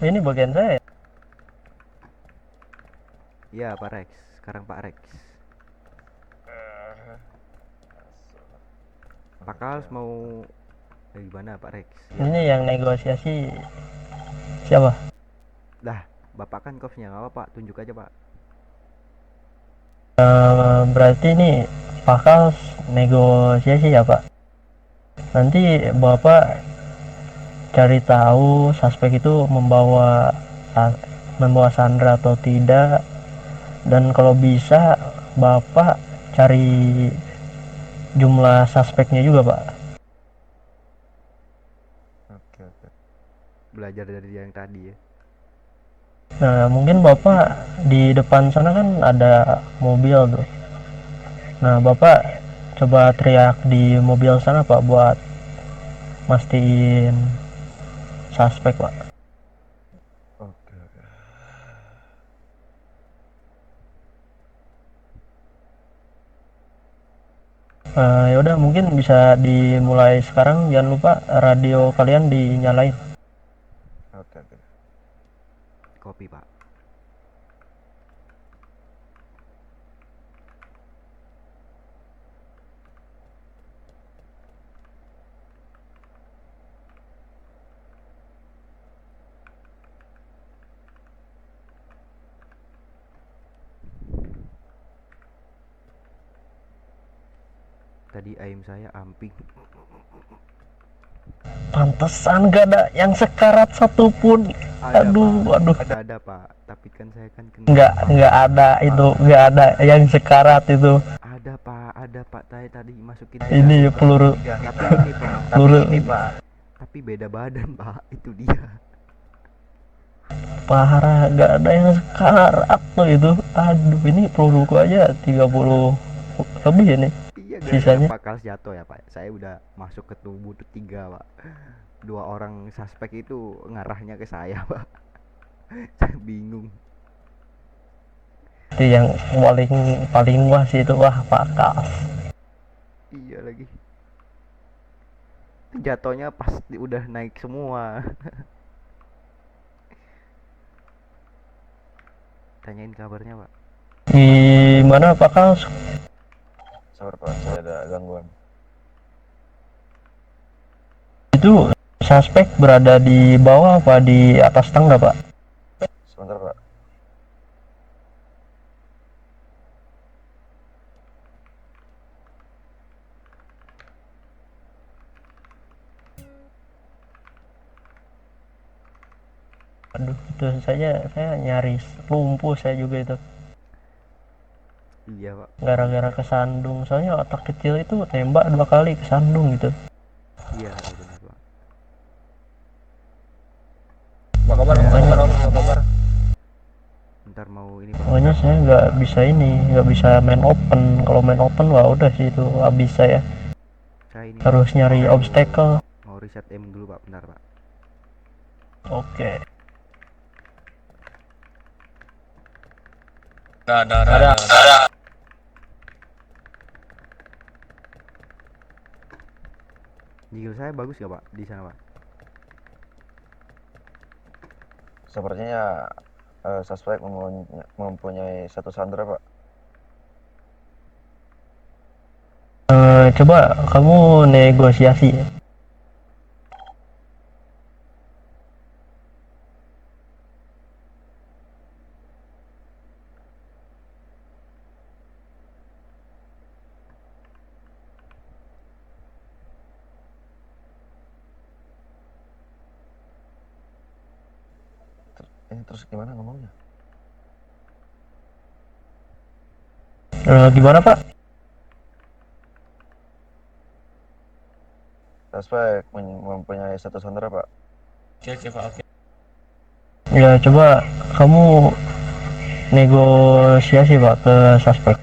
Ini bagian saya. Iya, Pak Rex. Sekarang Pak Rex. Pak Kals mau gimana Pak Rex? Yang Ini yang negosiasi siapa? dah, Bapak kan kosnya nggak apa-apa, tunjuk aja Pak. Berarti ini bakal negosiasi ya Pak. Nanti Bapak cari tahu suspek itu membawa Sandra atau tidak, dan kalau bisa Bapak cari jumlah suspeknya juga Pak. Oke, oke. Belajar dari dia yang tadi ya. Nah mungkin Bapak di depan sana kan ada mobil tuh. Nah Bapak coba teriak di mobil sana Pak buat mastiin suspek Pak. Oke, oke. Ya udah mungkin bisa dimulai sekarang, jangan lupa radio kalian dinyalain. Oke, oke. Kopi Pak. Tadi ayam saya amping. Pantesan gak ada yang sekarat satupun. Ada Pak, Aduh. ada Pak. Tapi kan saya kan kena Pak. Nggak ada itu, nggak ada yang sekarat itu. Ada Pak. Saya tadi masukin Ini tiga. peluru Tapi ini Pak. peluru Tapi beda badan Pak. Itu dia. parah, nggak ada yang sekarat tuh itu. Aduh, ini peluruku aja 30 lebih ini Iya, gara-gara sisanya. Pak Kals jatuh ya Pak. Saya udah masuk ke tubuh tuh tiga Pak. Dua orang suspek itu ngarahnya ke saya Pak. Saya bingung. Itu yang paling paling wah sih itu, wah pakal. Iya lagi. Jatuhnya pasti udah naik semua. Tanyain kabarnya Pak. Gimana pakal? Sabar Pak, saya ada gangguan. Itu suspek berada di bawah apa di atas tangga Pak? Sebentar Pak. Aduh, itu saya nyaris lumpuh saya juga itu, Iya Pak. gara-gara kesandung. Soalnya otak kecil itu tembak 2 kali kesandung gitu. Iya benar Pak. Apa kabar? Apa kabar? Ntar mau ini Pak. Pokoknya saya nggak bisa main open. Kalau main open wah udah sih itu habis saya. Saya ini Harus Pak, nyari obstacle. mau riset aim dulu Pak. Bentar Pak. Oke. Ada. Jiggle saya bagus gak Pak di sana Pak? Sepertinya suspek mempunyai satu sandera Pak. Coba kamu negosiasi. Ini terus gimana ngomongnya? Gimana Pak? Suspek mempunyai satu sandera Pak. Oke Pak, oke. Ya coba kamu negosiasi Pak ke suspek.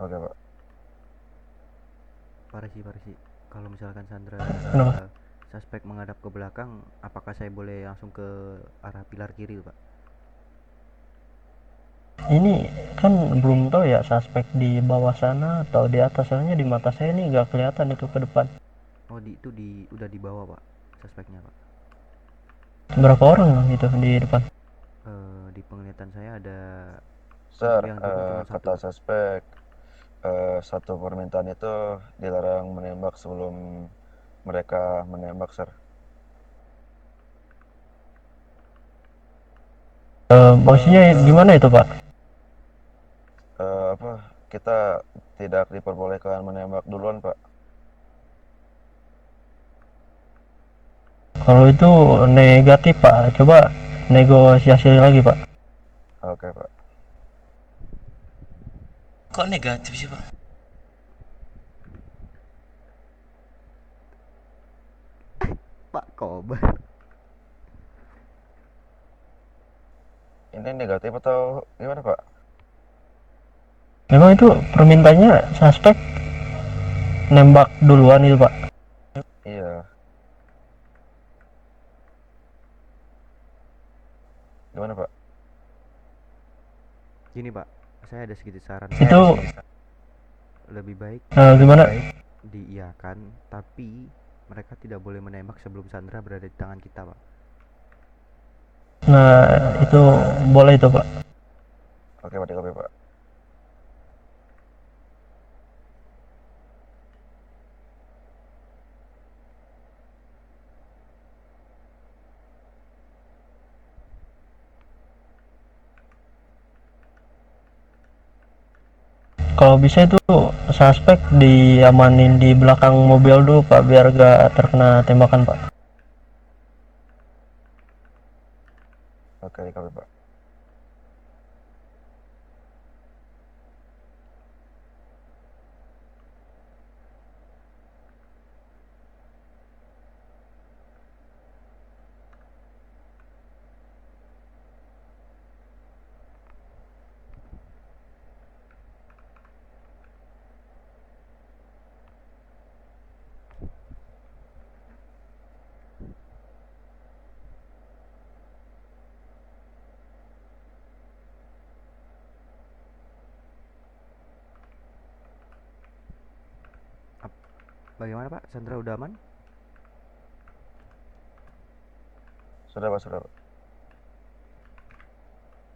Oke Pak. Parisi. Kalau misalkan Sandra Kenapa? suspek menghadap ke belakang, apakah saya boleh langsung ke arah pilar kiri Pak? Ini kan belum tahu ya suspek di bawah sana atau di atas, soalnya di mata saya ini nggak kelihatan itu ke depan. Oh, udah di bawah Pak, suspeknya Pak. Berapa orang itu di depan? Di penglihatan saya ada Sir, yang turun cuma kata satu. suspek, satu permintaan itu dilarang menembak sebelum mereka menembak, sir. Maksudnya gimana itu Pak? Apa, kita tidak diperbolehkan menembak duluan, Pak. Kalau itu negatif Pak, coba negosiasi lagi Pak. Oke, Pak. Kok negatif sih Pak? Pak Kobar. Ini negatif atau gimana, Pak? Memang itu permintaannya suspek nembak duluan itu Pak. Iya. Gimana, Pak? Gini Pak, saya ada sedikit saran. Itu Lebih baik gimana? diiyakan, tapi mereka tidak boleh menembak sebelum Sandra berada di tangan kita Pak. Nah itu boleh itu Pak. Oke, Pak, oke, Pak. Kalau bisa itu suspek diamanin di belakang mobil dulu Pak, biar gak terkena tembakan Pak. Oke, Pak. Bagaimana Pak? Sandra udah aman? Sudah, Pak, sudah, Pak.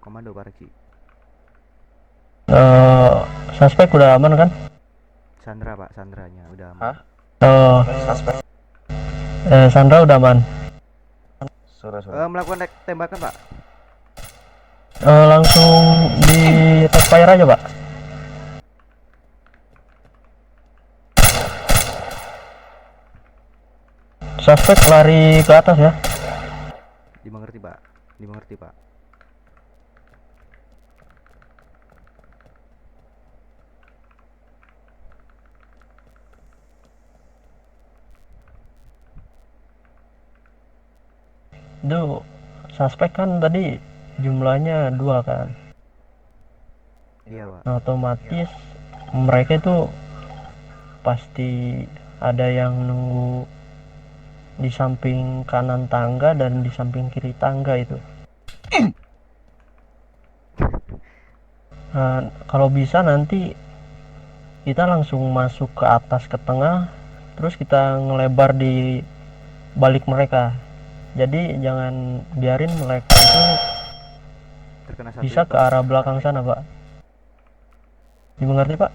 Komando Pak Reksi. Suspek udah aman kan? Sandra Pak, Sandranya udah aman. Hah? Suspek? Sandra udah aman. Sudah, sudah. Melakukan tembakan Pak. Langsung di top fire aja Pak. Suspek lari ke atas ya. Dimengerti Pak. Dimengerti Pak. Itu suspek kan tadi jumlahnya 2 kan. Iya Pak. Nah, otomatis mereka itu pasti ada yang nunggu di samping kanan tangga dan di samping kiri tangga itu. Nah, kalau bisa nanti kita langsung masuk ke atas ke tengah, terus kita ngelebar di balik mereka. Jadi jangan biarin mereka itu Terkena satu bisa ya, ke Pak. arah belakang sana Pak. Dimengerti Pak?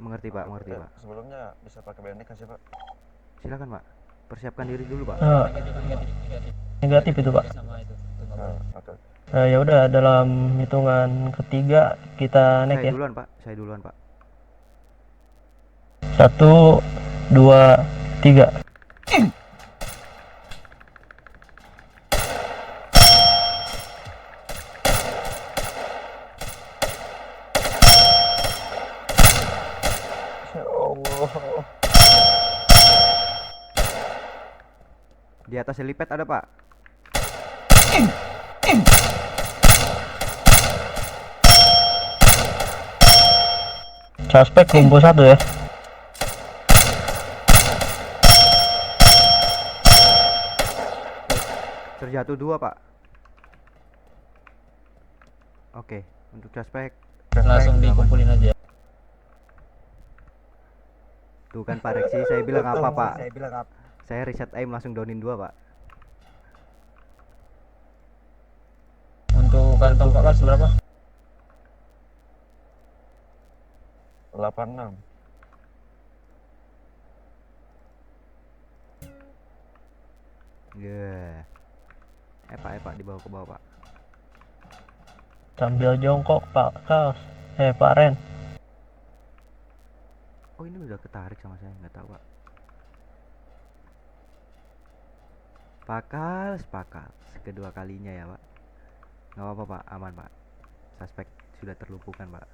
Mengerti Pak, mengerti Oke, Pak. sebelumnya bisa pakai BNI kan sih, Pak? Silakan Pak. Persiapkan diri dulu Pak. Negatif itu Pak. Oke. Ya udah, dalam hitungan ketiga kita naik Saya ya. duluan Pak. Saya duluan Pak. 1, 2, 3. Ya Allah. Di atas helipad ada Pak. Suspek kumpul 1 ya. Terjatuh 2 Pak. Oke, untuk suspek Langsung dikumpulin aja. tuh kan Pak Reksi, saya bilang apa Pak? Saya bilang apa? Saya reset aim langsung downin 2 Pak. kantong Pak Kals berapa? 86. Ya. Pak dibawa ke bawah, Pak. Sambil jongkok Pak Kals. Pak Ren. Oh, ini udah ketarik sama saya, nggak tahu, Pak. Pak Kals. Kedua kalinya ya, Pak. Nggak apa-apa, Pak. Aman, Pak. Suspek sudah terlumpuhkan, Pak.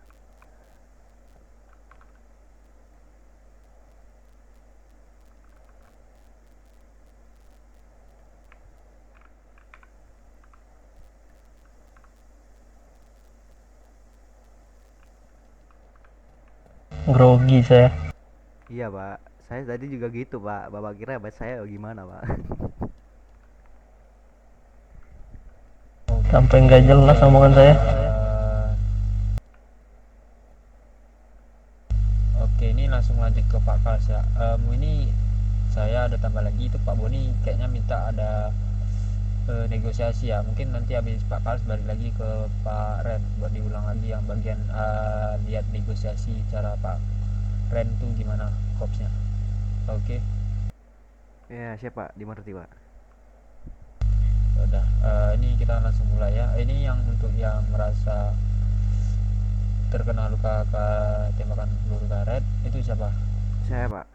Grogi saya. Iya, Pak. Saya tadi juga gitu, Pak. Bapak kira saya gimana, Pak? Sampai nggak jelas omongan saya. Oke, ini langsung lanjut ke Pak Kals ya. Ini saya ada tambah lagi itu Pak Boni kayaknya minta ada negosiasi ya. Mungkin nanti habis Pak Kals balik lagi ke Pak Ren buat diulang lagi yang bagian lihat negosiasi cara Pak Ren tuh gimana kopsnya. Oke. Ya, siapa? Dimengerti, Pak. Ya udah, ini kita langsung mulai ya. Ini yang untuk yang merasa terkena luka tembakan peluru karet itu siapa? Saya, Pak.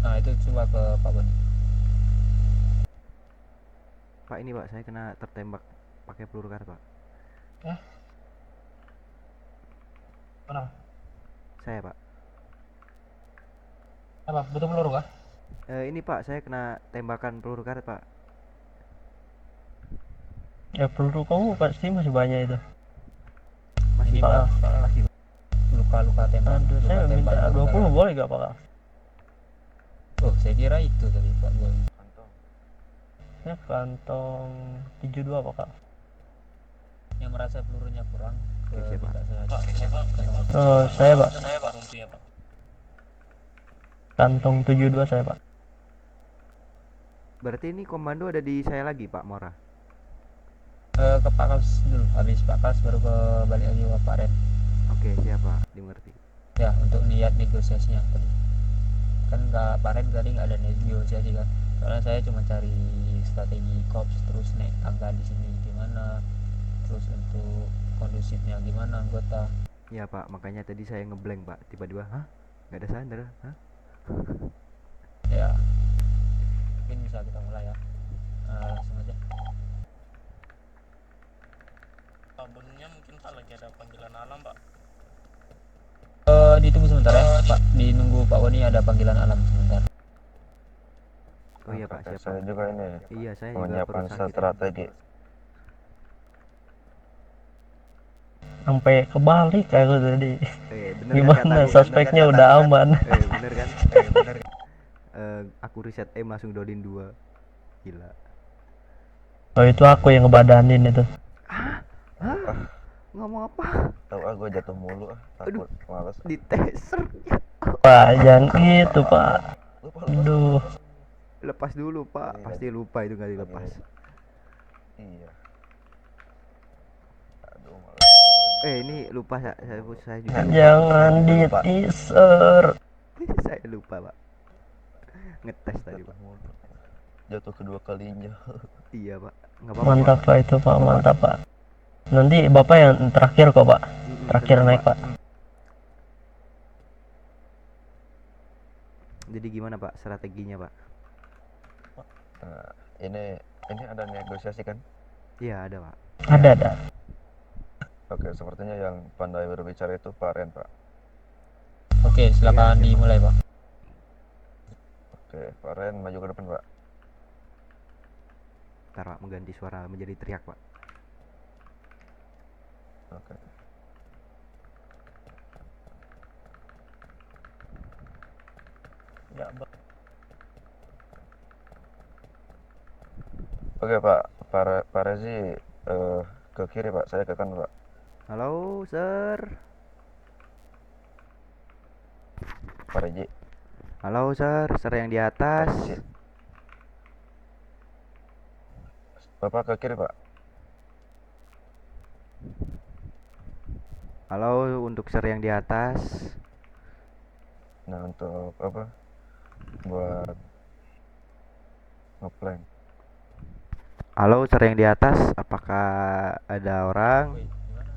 Nah itu coba ke Pak Boni. Pak, ini, Pak. Saya kena tertembak pakai peluru karet, Pak. Mana? Saya, Pak. Apa? Butuh peluru kah? Ini, Pak. Saya kena tembakan peluru karet, Pak. Ya peluru kamu pasti masih banyak itu. Masih, Ini Pak. Pak, luka-luka tembak. Aduh, luka saya tembak minta yang 20 luka. boleh gak Pak Kals? Oh, saya kira itu tadi Pak Boni. Kantong. Saya kantong 72 Pak Kals. Yang merasa pelurunya kurang ke Oke, siapa? minta saya. Oh, saya Pak. Saya Pak ya Pak. Kantong 72 saya Pak. Berarti ini komando ada di saya lagi, Pak Mora. Ke Pak Kals dulu, habis Pak Kals baru ke balik lagi ke Pak Ren. Oke, siapa? Dimengerti. Ya, untuk niat negosiasinya tadi. Kan Pak Ren tadi nggak ada negosiasi kan. Soalnya saya cuma cari strategi kops terus naik tangga di sini gimana. Terus untuk kondusifnya gimana anggota. Iya, Pak. Makanya tadi saya ngeblank, Pak. Tiba-tiba, hah? Nggak ada sandar, hah? Ya. Mungkin bisa kita mulai ya. Langsung aja. Pak Boninya mungkin Pak lagi ada panggilan alam Pak. Ditunggu sebentar ya Pak. Ditunggu Pak Boni ada panggilan alam sebentar. Oh iya, Pak. Oke, Siapa? saya juga ini Iya, saya juga menyiapkan perlu sakit. strategi. Sampai kebalik aku tadi. Bener Gimana kan kataku? suspeknya Bener kan udah kataku kan? aman. Bener kan? Bener. Aku riset langsung dodin 2. Gila. Oh itu aku yang ngebadanin itu. Hah? Ngomong apa? Tahu gue jatuh mulu takut males. Di taser. Pak jangan gitu Pak. Lupa. Aduh. Lepas dulu, Pak. Ini Pasti lupa itu nggak dilepas. Iya. Aduh males. Ini lupa saya juga. Jangan di teaser. Saya lupa, Pak. Ngetes tadi, Pak. Jatuh kedua kalinya. Iya, Pak. Nggak apa-apa. Mantap Pak itu Pak, mantap Pak. Nanti Bapak yang terakhir kok Pak. Terakhir Tenang, naik Pak. Jadi gimana, Pak, strateginya, Pak? Nah, ini ada negosiasi kan? Iya, ada, Pak. Ada. Oke, sepertinya yang pandai berbicara itu Pak Ren, Pak. Oke, silakan Iya, dimulai Pak. Oke, Pak Ren maju ke depan, Pak. Ntar, Pak, mengganti suara menjadi teriak, Pak. Oke. Ya, Oke, Pak. Pak Rezi ke kiri, Pak. Saya ke kanan, Pak. Halo, Sir. Pak Rezi. Halo, Sir. Sir yang di atas. Pak Rezi. Bapak ke kiri, Pak. Halo untuk ser yang di atas. Nah, untuk apa? Buat ngeplank. Halo ser yang di atas, apakah ada orang? Woi, gimana?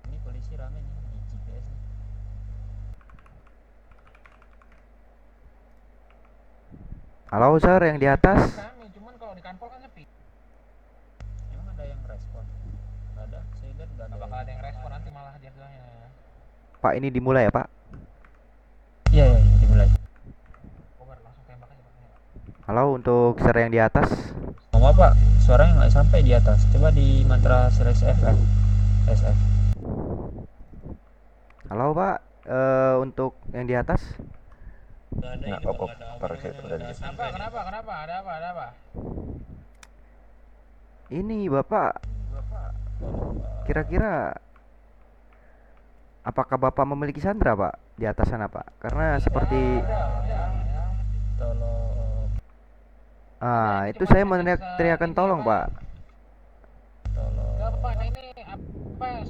Ini polisi rame nih di GPS nih. Halo ser yang di atas. Kami, cuman kalau di kantor kan sepi. Emang ada yang respon? Nggak ada, saya lihat nggak ada. Nggak bakal ada yang respon, nanti malah dia bilangnya. Pak ini dimulai ya Pak? Iya, iya, iya, dimulai. Kobar langsung tembak aja Pak. Halo untuk ser yang di atas. Ngomong Pak, suaranya nggak sampai di atas. Coba di mantra slash FM. SF. Halo Pak, untuk yang di atas. Nggak ada Nah, ini Pak, op, nggak ada Pak Resi obrolannya, udah nggak di ada sini. sampai. Kenapa? Ada apa? Ini Bapak, kira-kira apakah Bapak memiliki sandera Pak di atas sana Pak? Karena seperti Tolong, itu saya meneriakkan tolong Pak. tolong. Pak, ini apa ya,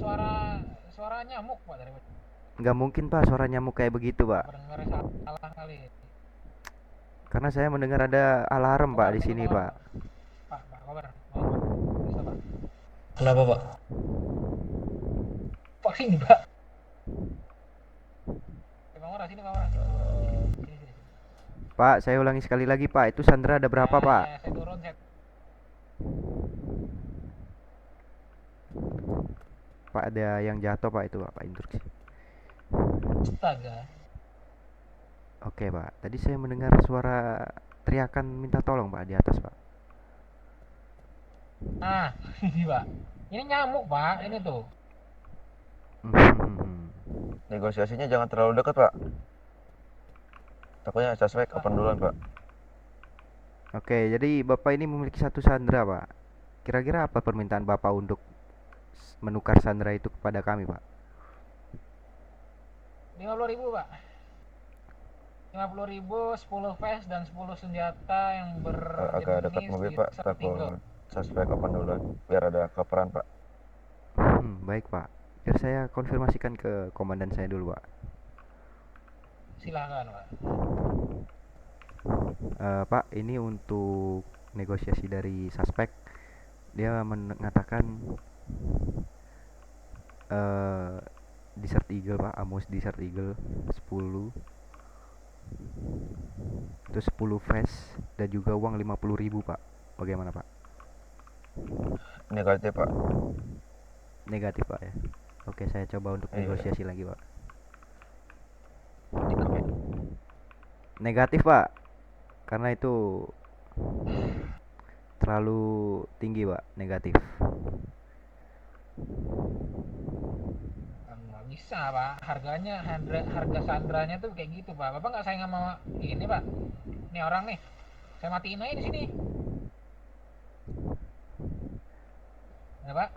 suara nyamuk Pak dari Nggak mungkin Pak suara nyamuk kayak begitu Pak. pendengar salah kali. Karena saya mendengar ada alarm Pak di sini Pak. Pak, Kobar. Bisa Pak. Kenapa Pak? Pak sini Pak. Bang Ora sini Bang Ora. Sini. Pak, saya ulangi sekali lagi Pak. Itu sandera ada berapa Pak? Saya turun saya. Pak ada yang jatuh Pak itu Pak instruksi. Astaga. Oke Pak. Tadi saya mendengar suara teriakan minta tolong Pak di atas Pak. Ah, ini Pak. Ini nyamuk Pak, ini tuh. Negosiasinya jangan terlalu dekat, Pak. Takutnya suspek open duluan, Pak. Oke, jadi Bapak ini memiliki satu sandera Pak. Kira-kira apa permintaan Bapak untuk menukar sandera itu kepada kami Pak? 50.000 Pak. 50.000, 10 vest dan 10 senjata yang Agak dekat berjenis mobil, Pak. Takut suspek open duluan. Biar ada coveran, Pak. Baik Pak. Biar saya konfirmasikan ke komandan saya dulu Pak. Silahkan Pak. Pak, ini untuk negosiasi dari suspek. Dia mengatakan Desert Eagle Pak, Amos Desert Eagle 10. Itu 10 vest dan juga uang 50.000 Pak. Bagaimana Pak? Negatif, Pak. Negatif Pak ya. Oke, saya coba untuk Iya. negosiasi lagi Pak. Negatif Pak. Karena itu terlalu tinggi Pak, negatif. Nggak bisa Pak. Harga sandranya tuh kayak gitu Pak. Bapak nggak sayang sama ini Pak. Ini orang nih. Saya matiin aja di sini. Ya Pak.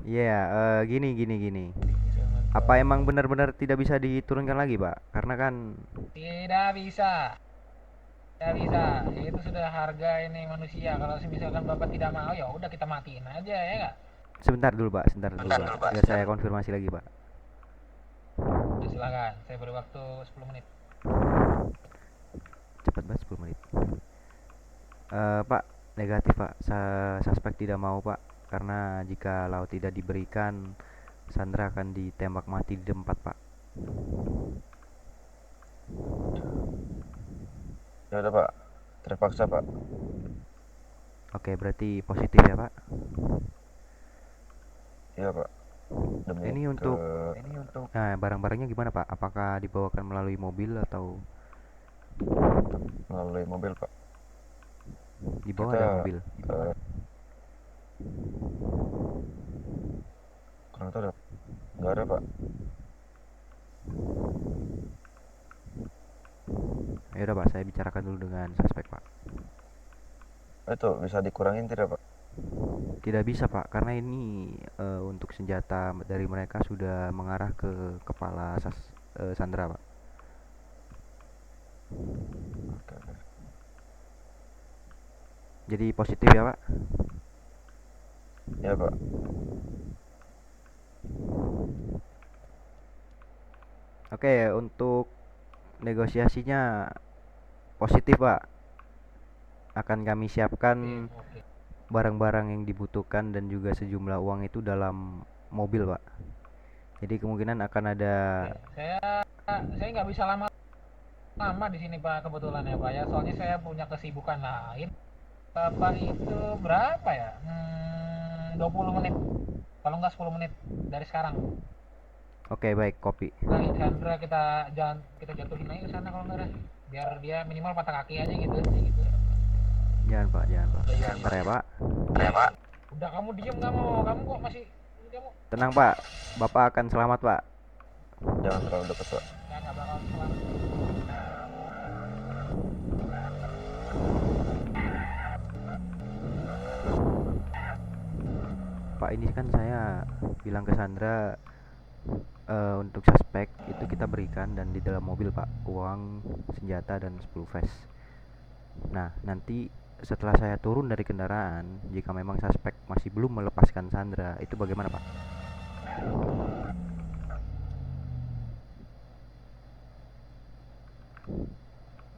Iya, gini. Apa emang benar-benar tidak bisa diturunkan lagi Pak? Karena kan Tidak bisa. Tidak bisa. Itu sudah harga ini manusia. Kalau misalkan Bapak tidak mau ya udah kita matiin aja ya nggak? sebentar dulu Pak. Biar saya konfirmasi lagi Pak. Ya, silakan. Saya beri waktu 10 menit. Cepat banget 10 menit. Pak, negatif Pak. Suspek tidak mau Pak. Karena jika laut tidak diberikan, Sandra akan ditembak mati di tempat Pak. Ya udah, Pak. Terpaksa, Pak. Oke, berarti positif ya Pak. Iya, Pak. Demi Ini untuk Nah, barang-barangnya gimana Pak? Apakah dibawakan melalui mobil atau melalui mobil, Pak. di bawah Kita, ada mobil? kurang tahu, nggak ada, Pak. Ya udah Pak, saya bicarakan dulu dengan suspek Pak. Itu bisa dikurangin tidak, Pak? Tidak bisa Pak, karena ini untuk senjata dari mereka sudah mengarah ke kepala Sandra Pak. Oke. Jadi positif ya Pak. Ya Pak. Oke, untuk negosiasinya positif Pak. Akan kami siapkan Oke. barang-barang yang dibutuhkan dan juga sejumlah uang itu dalam mobil Pak. Jadi kemungkinan akan ada Saya nggak bisa lama di sini Pak, kebetulan ya Pak ya. Soalnya saya punya kesibukan lain. Bapak itu berapa ya? 20 menit. Kalau nggak 10 menit dari sekarang. Oke baik kopi. Nah, Sandra kita jatuhin aja ke sana kalau nggak ada. Biar dia minimal patah kaki aja gitu. Jangan Pak, jangan Pak. Ntar ya Pak. Udah kamu diem nggak mau? Kamu kok masih kamu Tenang Pak, Bapak akan selamat Pak. Jangan terlalu dekat Pak. nggak bakal selamat. Pak ini kan saya bilang ke Sandra untuk suspek itu kita berikan dan di dalam mobil Pak uang, senjata dan 10 flash. Nah nanti setelah saya turun dari kendaraan, jika memang suspek masih belum melepaskan Sandra, itu bagaimana Pak?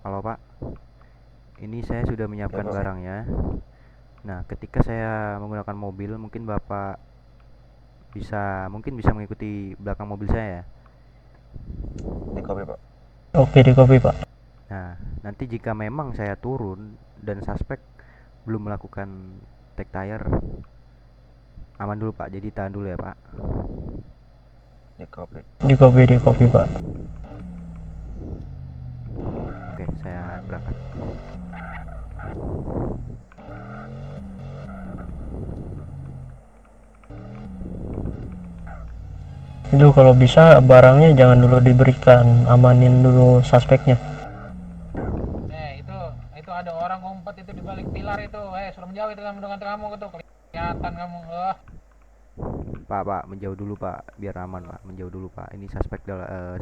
Halo Pak, ini saya sudah menyiapkan Pak. barangnya. Nah ketika saya menggunakan mobil, mungkin Bapak mungkin bisa mengikuti belakang mobil saya ya. Di copy Pak. Oke, di copy Pak. Nah, nanti jika memang saya turun dan suspek belum melakukan take tire, aman dulu Pak. Jadi tahan dulu ya Pak. Di copy. Di copy Pak. Oke, saya berangkat. Itu kalau bisa barangnya jangan dulu diberikan, amanin dulu suspeknya. Itu ada orang ngumpet itu di balik pilar itu. Suruh menjauh itu kamu dengan kamu gitu. Kelihatan kamu. Pak, menjauh dulu Pak, biar aman Pak. Menjauh dulu Pak. Ini suspek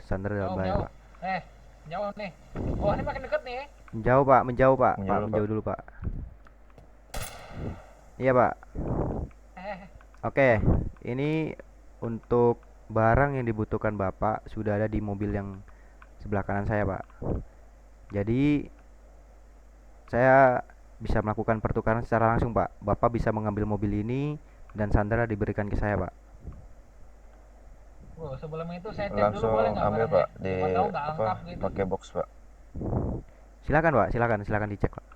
Sandra dalam bahaya Jauh. Pak. Jauh nih. Oh, ini makin deket nih. Menjauh Pak. Menjauh, Pak, Pak. menjauh dulu Pak. Iya Pak. Eh, Oke, ini untuk barang yang dibutuhkan Bapak sudah ada di mobil yang sebelah kanan saya Pak. Jadi saya bisa melakukan pertukaran secara langsung Pak. Bapak bisa mengambil mobil ini dan Sandra diberikan ke saya Pak. sebelum itu saya cek dulu Langsung boleh nggak ambil barangnya? Pak di Siapa tahu nggak apa? lengkap gitu. Pakai box Pak. Silakan Pak, silakan dicek Pak.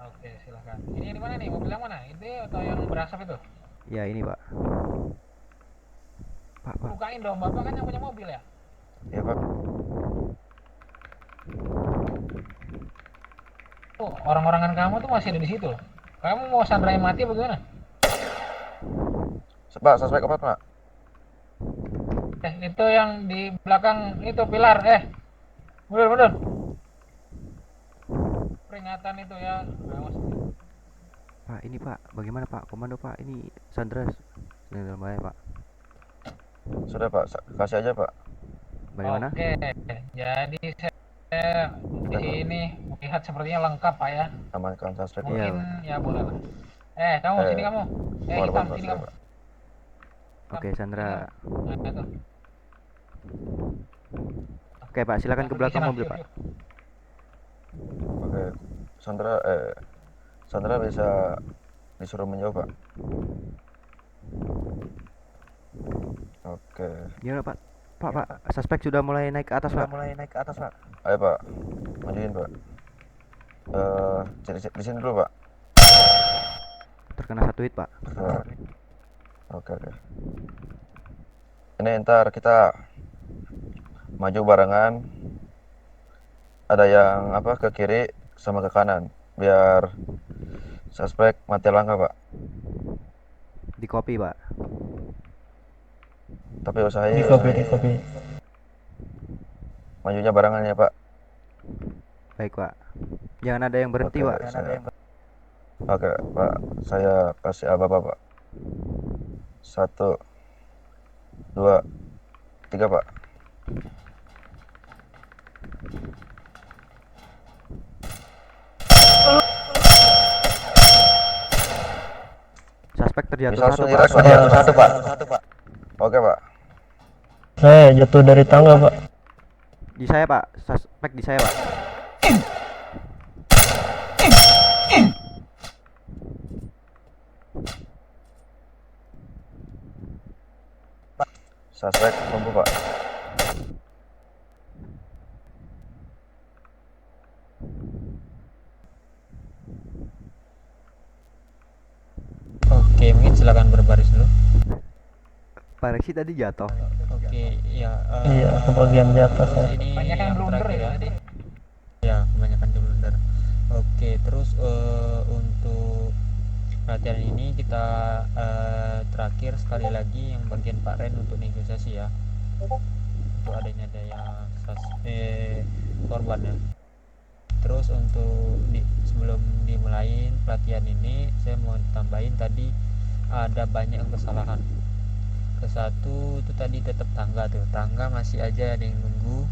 Oke, silakan. Ini yang di mana nih? Mobil yang mana? Itu atau yang berasap itu? Ya ini Pak. Pak. Bukain dong, Bapak kan yang punya mobil ya? Iya Pak. Tuh, orang-orangan kamu tuh masih ada di situ. Kamu mau Sandra yang mati apa gimana? Pak, suspek apa Pak? Itu yang di belakang itu pilar. Mundur. Peringatan itu ya. Awas. Pak, ini Pak, bagaimana Pak? Komando Pak, ini Sandra sedang dalam bahaya Pak. Sudah Pak, kasih aja Pak. Bagaimana? Oke, jadi saya di sini melihat sepertinya lengkap Pak ya. Amankan suspek Pak. Mungkin ya boleh lah. Kamu sini kamu. Korban, Hitam Pak, sini sudah, kamu. Pak. Oke, Sandra. Nah, itu. Oke Pak, silakan ke belakang mobil Pak. Oke, Sandra bisa disuruh menjauh Pak. Oke. Gimana Pak? Pak, suspek sudah mulai naik ke atas Pak. Ayo Pak, majuin Pak. Di sini dulu Pak. Terkena satu hit Pak. Nah, oke. Ini ntar kita maju barengan. Ada yang ke kiri sama ke kanan, biar suspek mati langkah Pak. Di copy Pak. Tapi usahain Di copy. majunya barengan ya Pak. Baik Pak. Jangan ada yang berhenti Oke, Pak. Oke Pak, saya kasih aba Pak. 1, 2, 3 Pak. terjatuh Bisa langsung satu, direspon Pak. satu, Pak. Oke, Pak. Saya jatuh dari tangga, Pak. Di saya, Pak. Suspek di saya, Pak. Suspek lumpuh, Pak. Oke, mungkin silakan berbaris dulu. Pak Reksi tadi jatuh. Oke, ya. Iya, kebagian jatuh Terus saya. ini Banyak yang yang blunder terakhir ya ya. tadi. Ya, kebanyakan di blunder. Oke, terus untuk latihan ini kita terakhir sekali lagi yang bagian Pak Ren untuk negosiasi ya. Untuk adanya daya korban ya. Terus untuk sebelum dimulai pelatihan ini saya mau tambahin tadi ada banyak kesalahan. Ke satu itu tadi tetap tangga tuh, tangga masih aja ada yang nunggu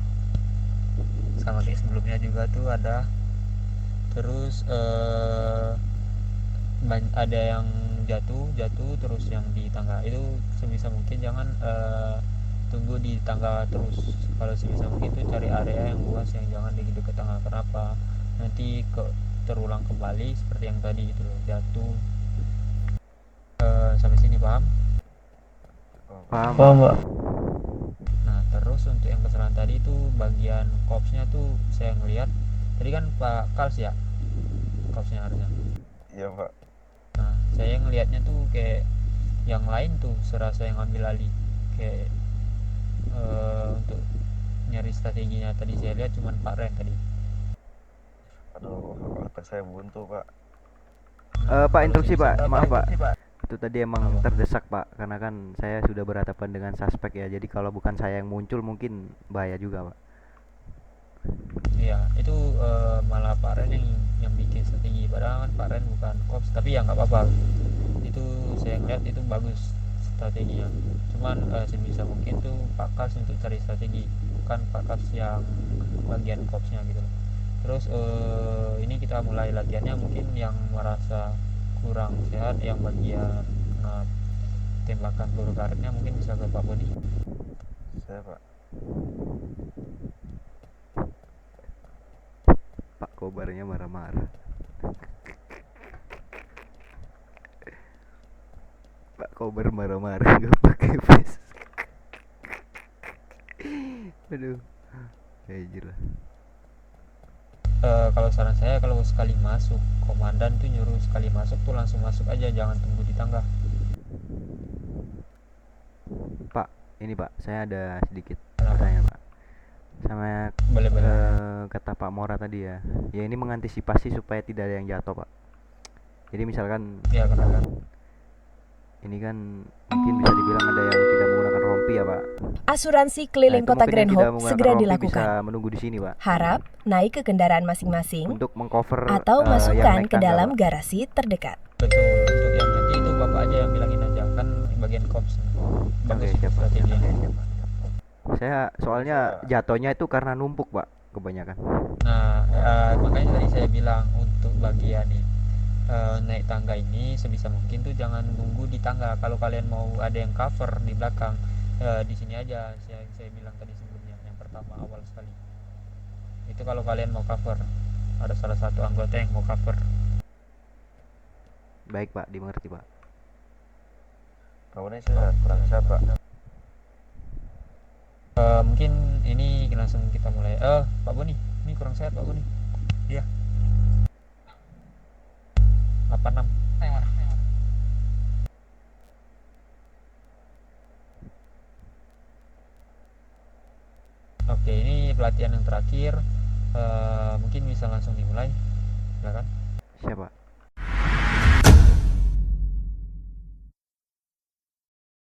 sama kayak sebelumnya juga tuh ada. Terus ada yang jatuh terus yang di tangga itu sebisa mungkin jangan tunggu di tangga terus. Kalau sebisa mungkin tuh cari area yang luas yang jangan di dekat tangga. Kenapa? Nanti terulang kembali seperti yang tadi gitu loh, jatuh. Sampai sini paham? Paham, Paham, Pak. Nah, terus untuk yang kesalahan tadi itu bagian kopsnya tuh saya ngelihat tadi kan Pak Kals ya, kopsnya harusnya. Iya, Pak. Nah, saya ngelihatnya tuh kayak yang lain tuh serasa yang ambil alih kayak untuk nyari strateginya tadi saya lihat cuman Pak Ren tadi. Aduh, otak saya buntu, Pak. Pak, Kalau instruksi, sebisa Pak. mungkin- Maaf, Pak. Itu tadi emang terdesak, Pak, karena kan saya sudah berhadapan dengan suspek ya. Jadi kalau bukan saya yang muncul mungkin bahaya juga, Pak. Iya, itu malah Pak Ren yang bikin strategi. Padahal kan Pak Ren bukan kops, tapi ya nggak apa-apa. Itu saya ngeliat itu bagus strateginya. Cuman sebisa mungkin tuh Pak Kals untuk cari strategi, bukan Pak Kals yang bagian kopsnya gitu loh. Terus ini kita mulai latihannya, mungkin yang merasa kurang sehat yang bagian kena tembakan peluru karetnya mungkin bisa ke Pak Boni. Saya, Pak. Pak Kobarnya marah-marah. Pak Kobar marah-marah nggak pakai face. Aduh, kayak gila. Kalau saran saya kalau sekali masuk komandan tuh nyuruh sekali masuk tuh langsung masuk aja, jangan tunggu di tangga. Pak, ini Pak, saya ada sedikit Kenapa? pertanyaan, Pak. Sama Boleh. kata Pak Mora tadi ya. Ya ini mengantisipasi supaya tidak ada yang jatuh, Pak. Jadi misalkan Ya kenapa? ini kan mungkin bisa dibilang ada yang tidak menggunakan rompi ya, Pak. Asuransi keliling itu Kota mungkin yang Grand tidak Hope menggunakan segera rompi dilakukan. bisa menunggu di sini, Pak. Harap naik ke kendaraan masing-masing Untuk mengcover atau yang masukkan naik ke tangga, dalam Pak. garasi terdekat. Betul, untuk yang nanti itu Bapak aja yang bilangin aja, kan bagian kops. Bagus Oke, siap, Pak. strateginya. Saya soalnya jatuhnya itu karena numpuk, Pak, kebanyakan. Nah, makanya tadi saya bilang untuk bagian nih naik tangga ini sebisa mungkin tuh jangan nunggu di tangga. Kalau kalian mau ada yang cover di belakang, di sini aja. Saya bilang tadi sebelumnya, yang pertama awal sekali. Itu kalau kalian mau cover, ada salah satu anggota yang mau cover. Baik, Pak, dimengerti, Pak. Pak Boni saya kurang sehat, Pak. Mungkin ini langsung kita mulai. Pak Boni, ini kurang sehat Pak Boni. Iya. 86. Yang mana? Oke, ini pelatihan yang terakhir. Mungkin bisa langsung dimulai. Silakan. Siapa?